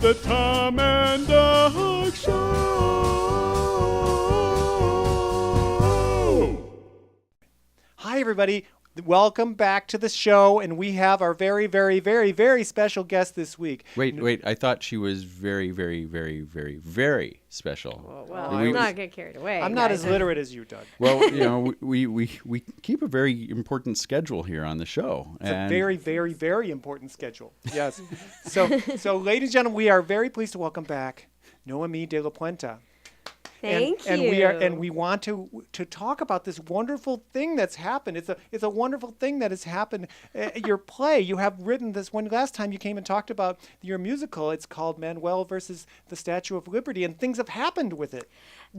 The Tom and Doug Show. Hi, everybody. Welcome back to the show, and we have our very, very, very, very special guest this week. Wait. I thought she was very, very, very, very, very special. Well, I'm not going to get carried away. I'm not as literate as you, Doug. Well, you know, we keep a very important schedule here on the show. It's a very, very, very important schedule. Yes. So, ladies and gentlemen, we are very pleased to welcome back Noemi de la Puente. Thank you. And we want to talk about this wonderful thing that's happened. It's a wonderful thing that has happened. Your play, you have written this one last time you came and talked about your musical. It's called Manuel versus the Statue of Liberty, and things have happened with it.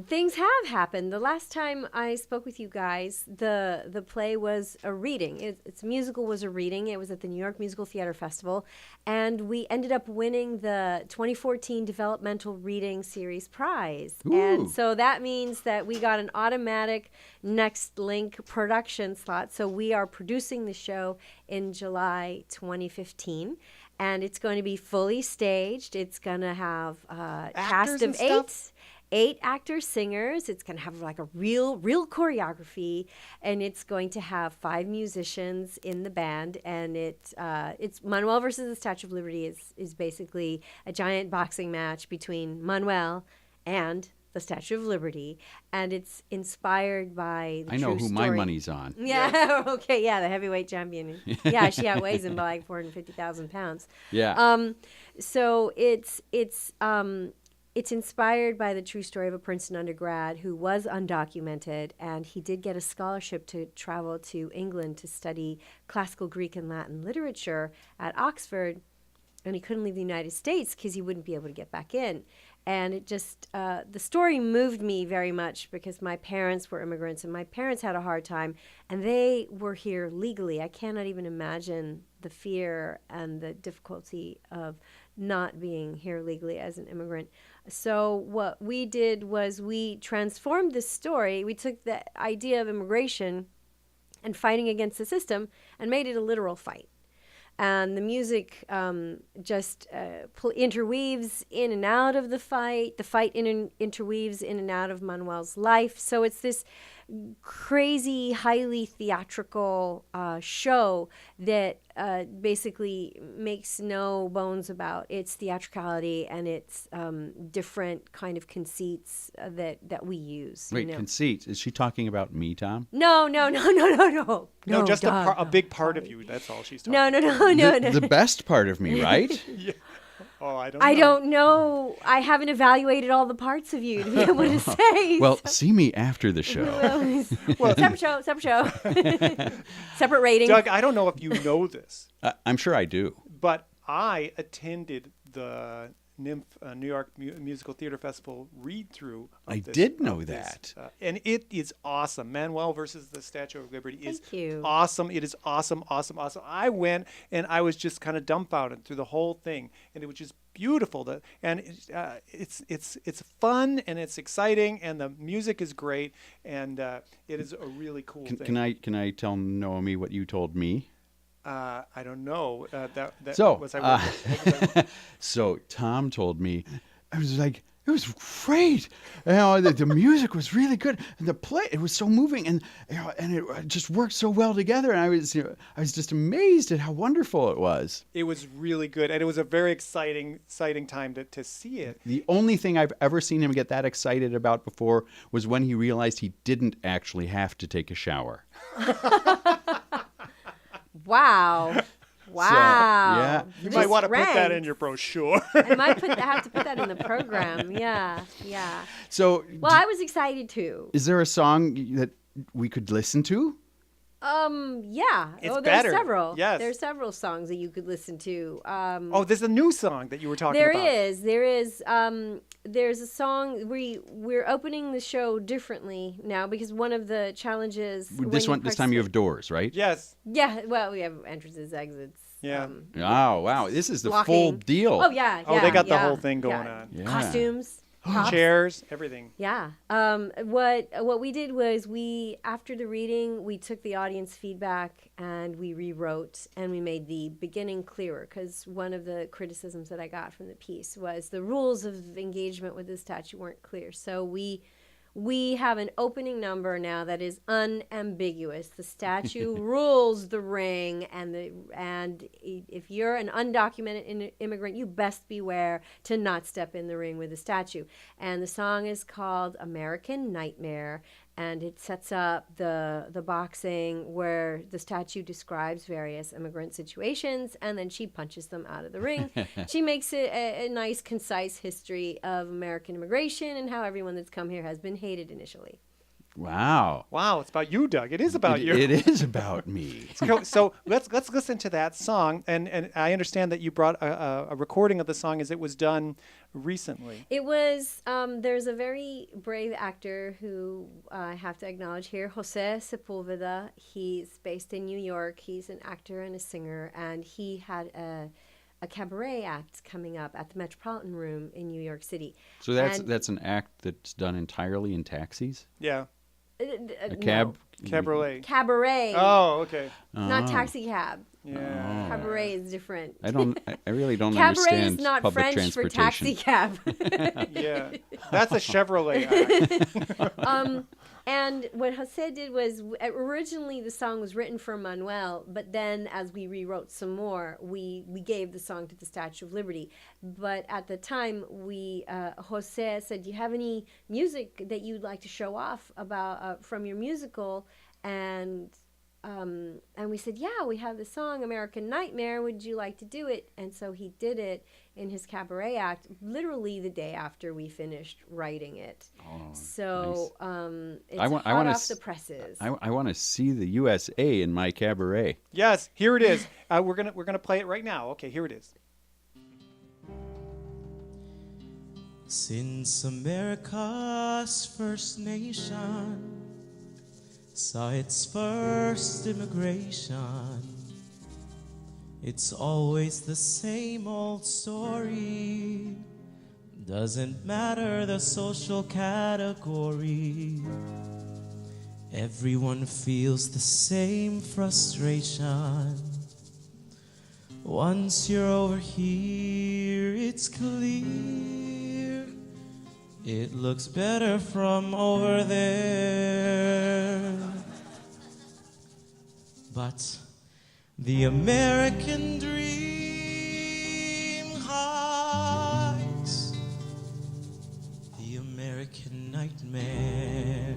Things have happened. The last time I spoke with you guys, the play was a reading. Its musical was a reading. It was at the New York Musical Theater Festival, and we ended up winning the 2014 Developmental Reading Series prize. Ooh. And so that means that we got an automatic Next Link production slot. So we are producing the show in July 2015. And it's going to be fully staged. It's going to have a cast of eight actors, singers. It's going to have like a real choreography, and it's going to have 5 musicians in the band. And it's Manuel versus the Statue of Liberty is basically a giant boxing match between Manuel and the Statue of Liberty, and it's inspired by the I know true who story. my money's on. Yeah, okay, yeah, the heavyweight champion. Yeah, she outweighs him by like 450,000 pounds. Yeah. So it's inspired by the true story of a Princeton undergrad who was undocumented, and he did get a scholarship to travel to England to study classical Greek and Latin literature at Oxford, and he couldn't leave the United States because he wouldn't be able to get back in. And it just, the story moved me very much because my parents were immigrants and my parents had a hard time, and they were here legally. I cannot even imagine the fear and the difficulty of not being here legally as an immigrant. So what we did was we transformed this story. We took the idea of immigration and fighting against the system and made it a literal fight. And the music just interweaves in and out of the fight. The fight interweaves in and out of Manuel's life. So it's this crazy, highly theatrical show that basically makes no bones about its theatricality and its different kind of conceits that we use. Wait, conceits? Is she talking about me, Tom? No. No, just a big part of you. That's all she's talking about. No. The best part of me, right? Yeah. Oh, I don't know. I haven't evaluated all the parts of you to be able to say. Well, see me after the show. Well, separate show. Separate rating. Doug, I don't know if you know this. I'm sure I do. But I attended the Nymph New York Musical Theater Festival read-through. I did know that. And it is awesome. Manuel versus the Statue of Liberty is you. awesome. It is awesome. I went and I was just kind of dumbfounded through the whole thing. And it was just beautiful. It's fun and it's exciting and the music is great. And it is a really cool thing. Can I tell Noemi what you told me? I don't know. So Tom told me, I was like, it was great. You know, the music was really good, and the play, it was so moving, and and it just worked so well together. And I was just amazed at how wonderful it was. It was really good, and it was a very exciting time to see it. The only thing I've ever seen him get that excited about before was when he realized he didn't actually have to take a shower. Wow. So, yeah. You might want to put that in your brochure. I might have to put that in the program. Yeah. So, well, I was excited too. Is there a song that we could listen to? Yeah. There's better. Several. Yes. There's several songs that you could listen to. There's a new song that you were talking about. There is. There's a song we're opening the show differently now because one of the challenges. This time you have doors, right? Yes. Yeah. Well, we have entrances, exits. Yeah. Wow. This is the blocking. full deal. Oh yeah. They got the whole thing going on. Yeah. Costumes. props. Chairs, everything. Yeah. What we did was after the reading, we took the audience feedback and we rewrote and we made the beginning clearer, because one of the criticisms that I got from the piece was the rules of engagement with the statue weren't clear. So we have an opening number now that is unambiguous. The statue rules the ring, and if you're an undocumented immigrant, you best beware to not step in the ring with the statue. And the song is called American Nightmare, and it sets up the boxing where the statue describes various immigrant situations, and then she punches them out of the ring. She makes it a nice, concise history of American immigration and how everyone that's come here has been hated initially. Wow. Wow, it's about you, Doug. It is about you. It is about me. So let's listen to that song. And I understand that you brought a recording of the song as it was done recently. It was, there's a very brave actor who I have to acknowledge here, Jose Sepulveda. He's based in New York. He's an actor and a singer, and he had a cabaret act coming up at the Metropolitan Room in New York City. So that's an act that's done entirely in taxis? Yeah. A cab? Cabaret. Cabaret. Oh, okay. Not taxi cab. Yeah. Cabaret is different. I really don't Cabaret understand is not public French for transportation. taxi cab. Yeah. That's a Chevrolet act. And what Jose did was, originally the song was written for Manuel, but then as we rewrote some more, we gave the song to the Statue of Liberty. But at the time, Jose said, do you have any music that you'd like to show off about from your musical? And we said, yeah, we have the song American Nightmare. Would you like to do it? And so he did it in his cabaret act, literally the day after we finished writing it. Oh, so nice. It's I hot off the presses. I want to see the USA in my cabaret. Yes, here it is. We're gonna play it right now. Okay, here it is. Since America's first nation saw its first immigration, it's always the same old story. Doesn't matter the social category. Everyone feels the same frustration. Once you're over here, it's clear. It looks better from over there. But the American dream hides the American nightmare.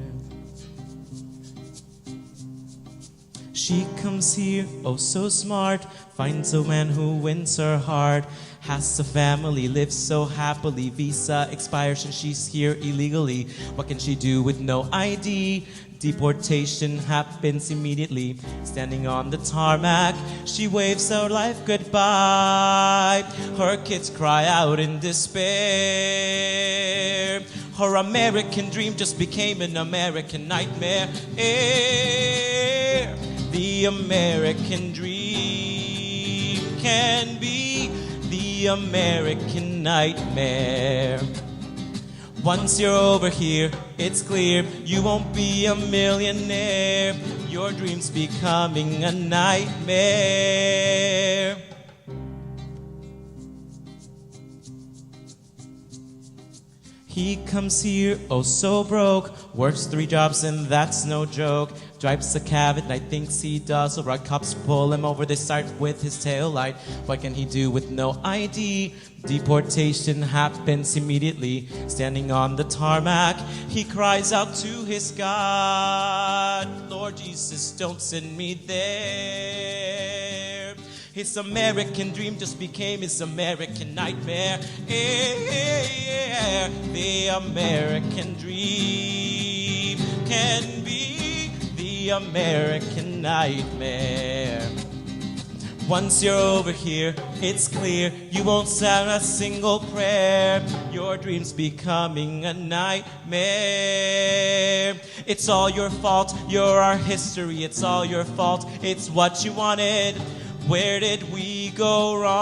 She comes here, oh so smart, finds a man who wins her heart, has a family, lives so happily, visa expires and she's here illegally. What can she do with no ID? Deportation happens immediately. Standing on the tarmac, she waves her life goodbye. Her kids cry out in despair. Her American dream just became an American nightmare. The American dream can be the American nightmare. Once you're over here, it's clear you won't be a millionaire. Your dream's becoming a nightmare. He comes here, oh so broke, works 3 jobs and that's no joke. Drives a cab at night, thinks he does alright. Cops pull him over, they start with his taillight. What can he do with no ID? Deportation happens immediately. Standing on the tarmac, he cries out to his God, Lord Jesus, don't send me there. His American dream just became his American nightmare. The American dream can be the American nightmare. Once you're over here, it's clear you won't sound a single prayer. Your dream's becoming a nightmare. It's all your fault, you're our history. It's all your fault, it's what you wanted. Where did we go wrong?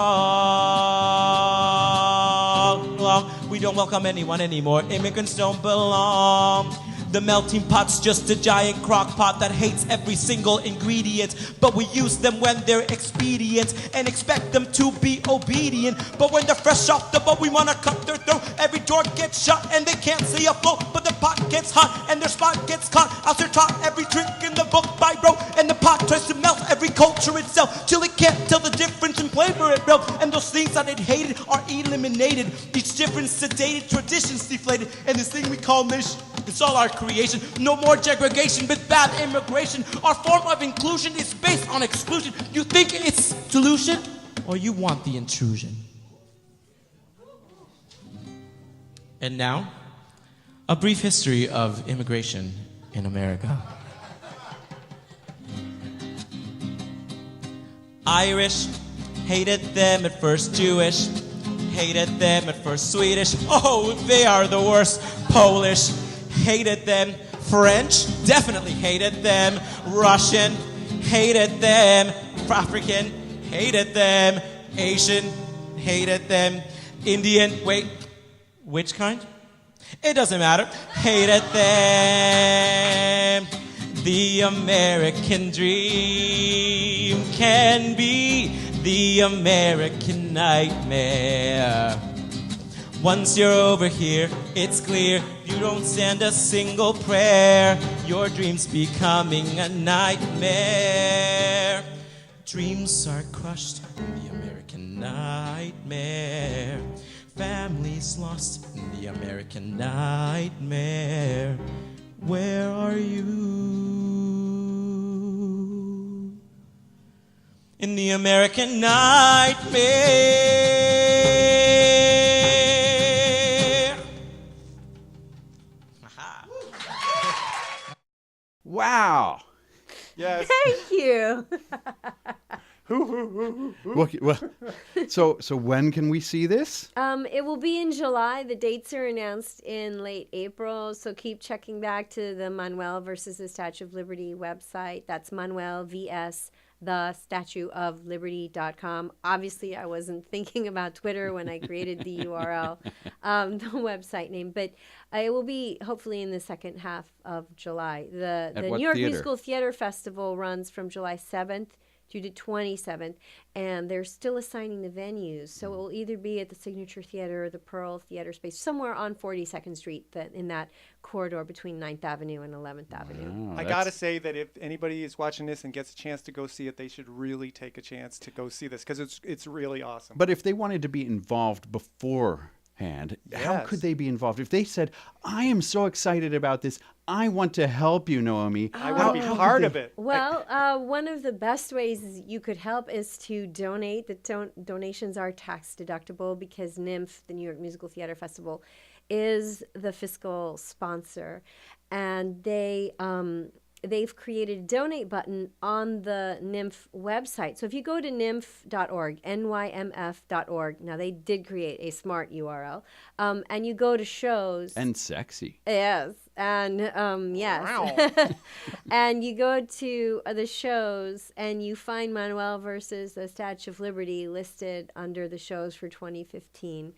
We don't welcome anyone anymore. Immigrants don't belong. The melting pot's just a giant crock pot that hates every single ingredient. But we use them when they're expedient and expect them to be obedient. But when they're fresh off the boat, we wanna cut their throat. Every door gets shut and they can't stay afloat. But the pot gets hot and their spot gets caught. I'll taught every trick in the book by rote. And the pot tries to melt every culture itself till it can't tell the difference in flavor it built. And those things that it hated are eliminated. Each difference sedated, traditions deflated. And this thing we call nation, it's all our creation. No more segregation with bad immigration. Our form of inclusion is based on exclusion. You think it's solution, or you want the intrusion? And now, a brief history of immigration in America. Irish, hated them at first. Jewish, hated them at first. Swedish, oh, they are the worst. Polish, hated them. French, definitely hated them. Russian, hated them. African, hated them. Asian, hated them. Indian, wait, which kind? It doesn't matter. Hated them. The American dream can be the American nightmare. Once you're over here, it's clear you don't send a single prayer. Your dream's becoming a nightmare. Dreams are crushed in the American nightmare. Families lost in the American nightmare. Where are you? In the American nightmare. Wow. Yes. Thank you. Well, so when can we see this? It will be in July. The dates are announced in late April, so keep checking back to the Manuel versus the Statue of Liberty website. That's Manuel vs. the statueofliberty.com. Obviously, I wasn't thinking about Twitter when I created the URL, the website name, but it will be hopefully in the second half of July. The At New what York theater? Musical Theater Festival runs from July 7th through the 27th, and they're still assigning the venues. So it will either be at the Signature Theater or the Pearl Theater Space, somewhere on 42nd Street, in that corridor between 9th Avenue and 11th Avenue. Oh, I got to say that if anybody is watching this and gets a chance to go see it, they should really take a chance to go see this because it's really awesome. But if they wanted to be involved beforehand, how Yes. could they be involved? If they said, I am so excited about this, I want to help you, Noemi. I want to be part of it. Well, one of the best ways you could help is to donate. The donations are tax deductible because NYMF, the New York Musical Theater Festival, is the fiscal sponsor, and they've created a donate button on the NYMF website. So if you go to nymf.org, nymf.org, now they did create a smart URL, and you go to shows. And sexy. Yes, and yes. Wow. And you go to the shows and you find Manuel versus the Statue of Liberty listed under the shows for 2015.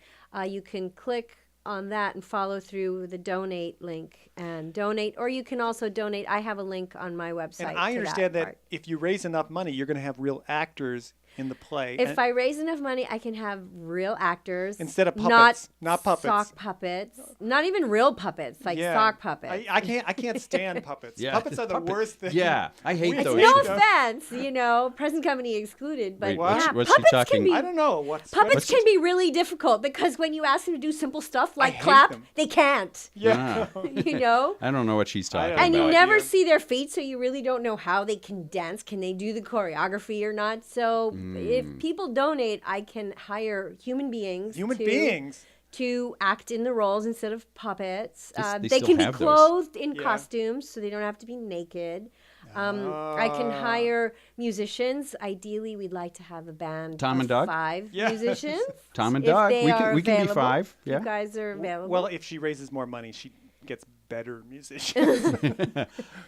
You can click on that and follow through the donate link and donate, or you can also donate. I have a link on my website. And I understand that part. if you raise enough money, you're going to have real actors in the play. If I raise enough money, I can have real actors Instead of puppets, not puppets. sock puppets, not even real puppets, like sock puppets. I can't stand puppets. Yeah. Puppets are the worst thing. Yeah, I hate It's those. No Hate them. offense, present company excluded, but Wait, yeah, what's she puppets talking- can be I don't know what's puppets can be really difficult because when you ask them to do simple stuff like hate clap, them. they can't. Yeah. You know. I don't know what she's talking I about. And you no never idea. see their feet, so you really don't know how they can dance. Can they do the choreography or not? So if people donate, I can hire human beings. Human to, being. to act in the roles instead of puppets. They They still can be have those. clothed in Yeah. costumes, so they don't have to be naked. I can hire musicians. Ideally, we'd like to have a band Tom of and Doug? 5 Yeah. musicians. Tom and if Doug. they are We can be available. 5. Yeah. You guys are available. Well, if she raises more money, she gets better musicians.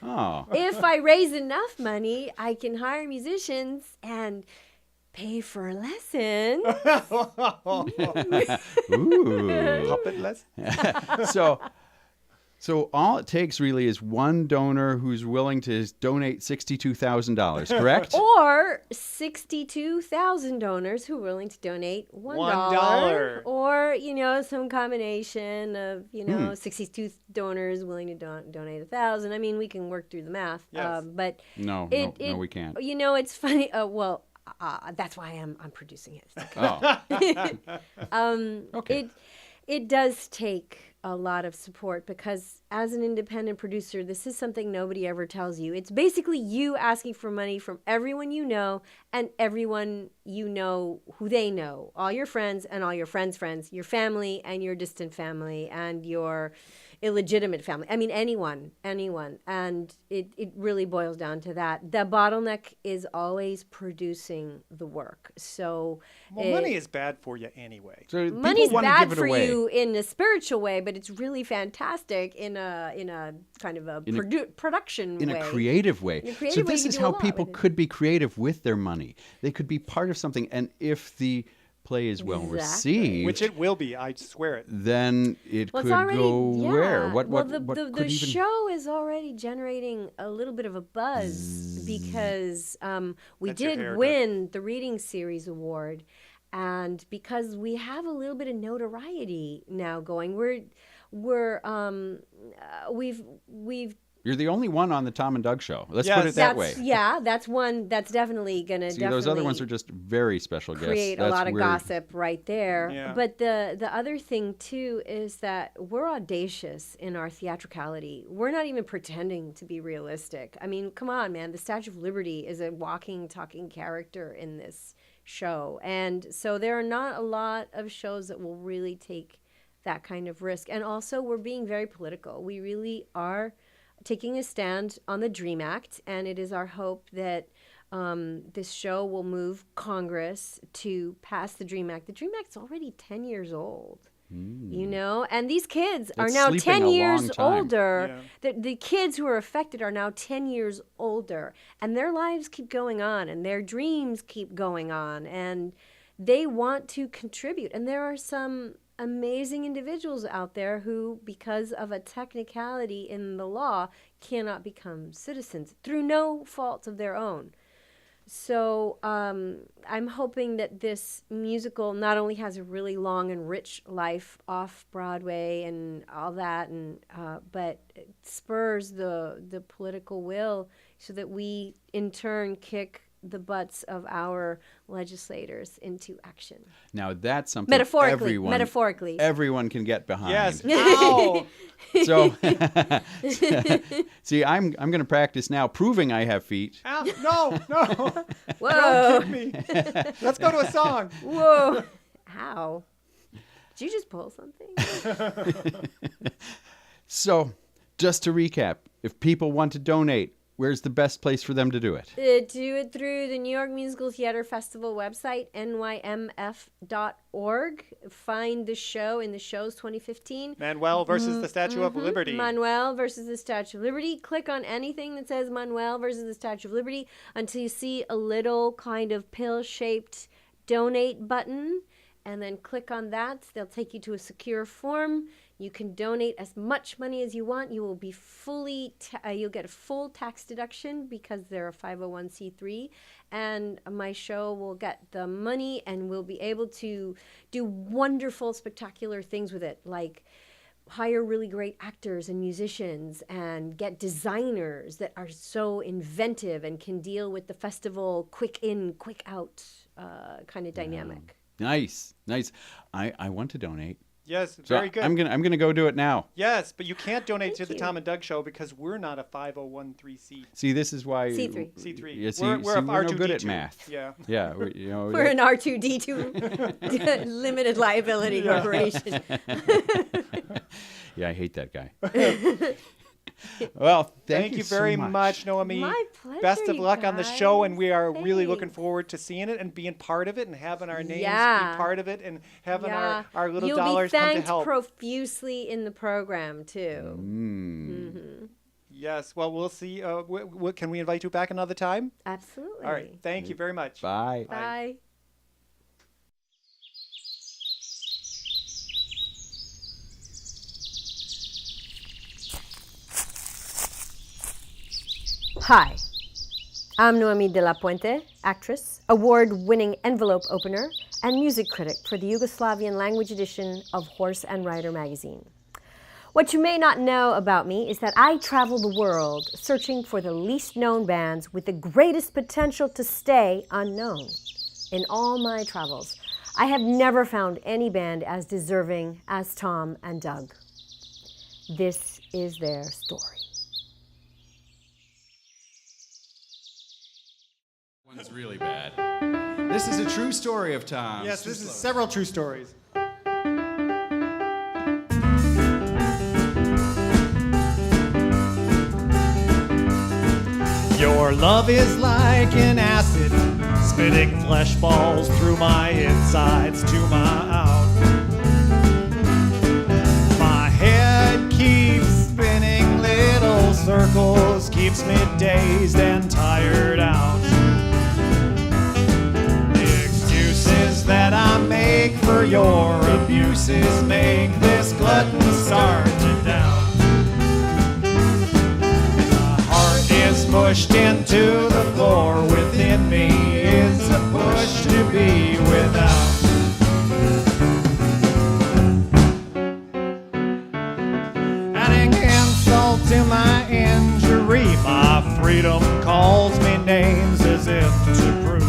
Oh. If I raise enough money, I can hire musicians and pay for a lesson. Ooh. Puppet lesson. So all it takes really is one donor who's willing to donate $62,000, correct? Or 62,000 donors who are willing to donate $1. $1. Or, some combination of, 62 donors willing to donate 1,000. I mean, we can work through the math. Yes. But No, we can't. It's funny. That's why I'm producing it. Okay. Oh, okay. It does take a lot of support because as an independent producer, this is something nobody ever tells you. It's basically you asking for money from everyone you know and everyone you know who they know, all your friends and all your friends' friends, your family and your distant family and your illegitimate family. I mean, anyone. And it really boils down to that. The bottleneck is always producing the work. So money is bad for you anyway. So money's people wanna bad give it for away. you in a spiritual way, but it's really fantastic in a kind of a production in way. a creative way. In a creative So way, this you is can do a how lot people with it. could be creative with their money. They could be part of something, and if the play is well Exactly. received, Which it will be, I swear it. then it Well, could it's already, go where? What the could even? show is already generating a little bit of a buzz because we That's your hair, did Doug. win the Reading Series Award, and because we have a little bit of notoriety now going, we've You're the only one on the Tom and Doug show. Let's Yes. put it that way. that's one that's definitely gonna See, those other ones are just very special guests. create a That's lot of weird. gossip right there. Yeah. But the other thing too is that we're audacious in our theatricality. We're not even pretending to be realistic. I mean, come on, man. The Statue of Liberty is a walking, talking character in this show. And so there are not a lot of shows that will really take that kind of risk. And also we're being very political. We really are taking a stand on the DREAM Act, and it is our hope that this show will move Congress to pass the DREAM Act. The DREAM Act's already 10 years old, and these kids are That's now sleeping 10 a years long time. older. The kids who are affected are now 10 years older, and their lives keep going on, and their dreams keep going on, and they want to contribute. And there are some amazing individuals out there who, because of a technicality in the law, cannot become citizens through no fault of their own. So I'm hoping that this musical not only has a really long and rich life off Broadway and all that, and but it spurs the political will so that we in turn kick the butts of our legislators into action. Now that's something Metaphorically. everyone can get behind. Yes. Ow! So, see, I'm going to practice now, proving I have feet. Ow! No! Whoa! Don't hit me. Let's go to a song. Whoa! How? Did you just pull something? So, just to recap, if people want to donate, where's the best place for them to do it? Do it through the New York Musical Theater Festival website, nymf.org. Find the show in the shows 2015. Manuel versus the Statue of Liberty. Manuel versus the Statue of Liberty. Click on anything that says Manuel versus the Statue of Liberty until you see a little kind of pill-shaped donate button, and then click on that. They'll take you to a secure form. You can donate as much money as you want. You will be you'll get a full tax deduction because they're a 501c3. And my show will get the money and we'll be able to do wonderful, spectacular things with it, like hire really great actors and musicians and get designers that are so inventive and can deal with the festival quick in, quick out kind of dynamic. Nice. I want to donate. Yes, So very good. I'm gonna go do it now. Yes, but you can't donate to Thank the you. Tom and Doug show because we're not a 501c. See, this is why C3. C3. Yeah, see, we're a we're no good at R2D2. math. Yeah. Yeah, We're an R2D2 limited liability corporation. Yeah, I hate that guy. Well, Thank you very so much, Noemi. My pleasure, Best of you luck on the show, and we are guys. really looking Thanks. forward to seeing it and being part of it and having our names Yeah. be part of it and having Yeah. our little You'll dollars be come to thanked help. profusely in the program, too. Yes, well, we'll see. Can we invite you back another time? Absolutely. All right. Thank you very much. Bye. Bye. Hi, I'm Noemi de la Puente, actress, award-winning envelope opener, and music critic for the Yugoslavian language edition of Horse and Rider magazine. What you may not know about me is that I travel the world searching for the least known bands with the greatest potential to stay unknown. In all my travels, I have never found any band as deserving as Tom and Doug. This is their story. One's really bad. This is a true story of Tom. Yes, this is several true stories. Your love is like an acid, spitting flesh balls through my insides to my out. My head keeps spinning little circles, keeps me dazed and tired out. The excuses that I make for your abuses make this glutton start to doubt. Pushed into the floor within me is a push to be without. Adding insult to my injury, my freedom calls me names as if to prove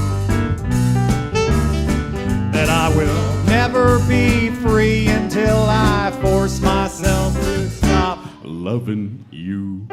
that I will never be free until I force myself to stop loving you.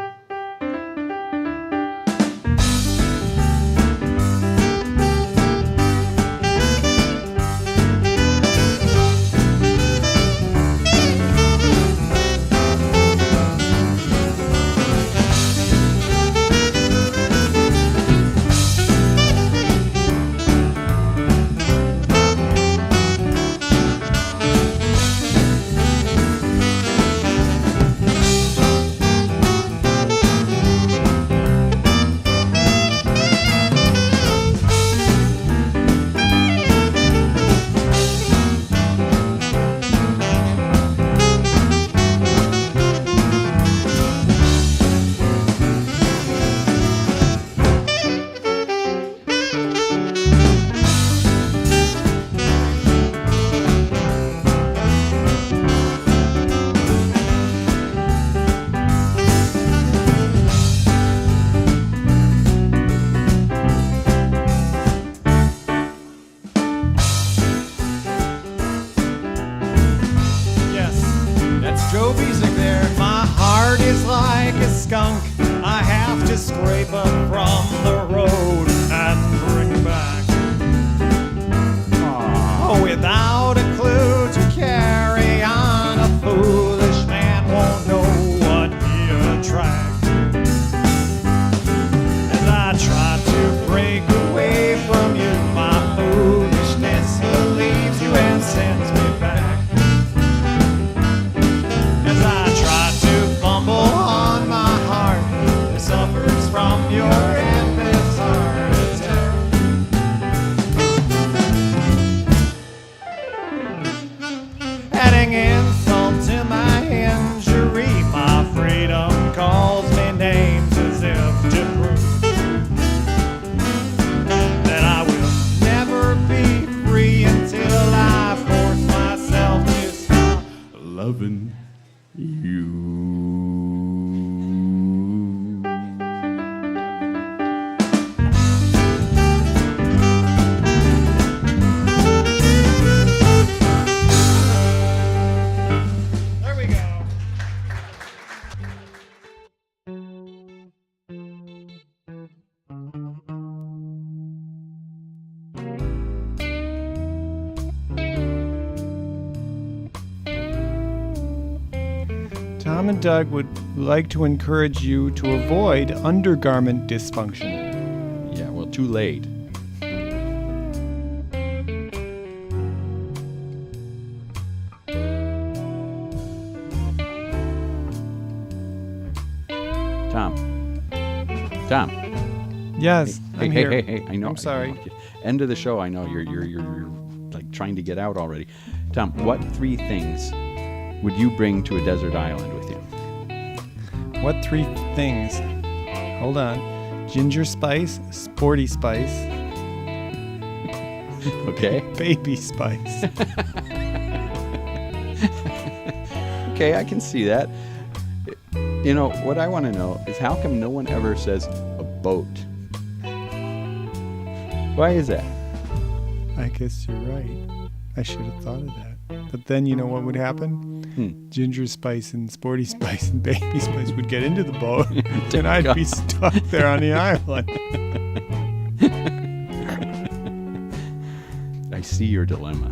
I have to scrape up from the road and bring back. Oh, without a clue to carry on, a foolish man won't know what he attracts. As I try to break away from you, my foolishness believes you and sends me back. As I try to fumble on my heart, it suffers from your endless heart attack. Adding insult to my injury, my freedom calls me names as if to prove that I will never be free until I force myself to stop loving you. There we go. Tom and Doug would like to encourage you to avoid undergarment dysfunction. Yeah, well, too late. Tom. Yes, Hey, I'm hey, here. hey, I know. I'm sorry. End of the show. I know you're like trying to get out already. Tom, what 3 things would you bring to a desert island with you? What 3 things? Hold on. Ginger Spice, Sporty Spice, Okay. Baby Spice. Okay, I can see that. You know, what I want to know is how come no one ever says a boat? Why is that? I guess you're right. I should have thought of that. But then you know what would happen? Ginger Spice and Sporty Spice and Baby Spice would get into the boat, and I'd be stuck there on the island. I see your dilemma.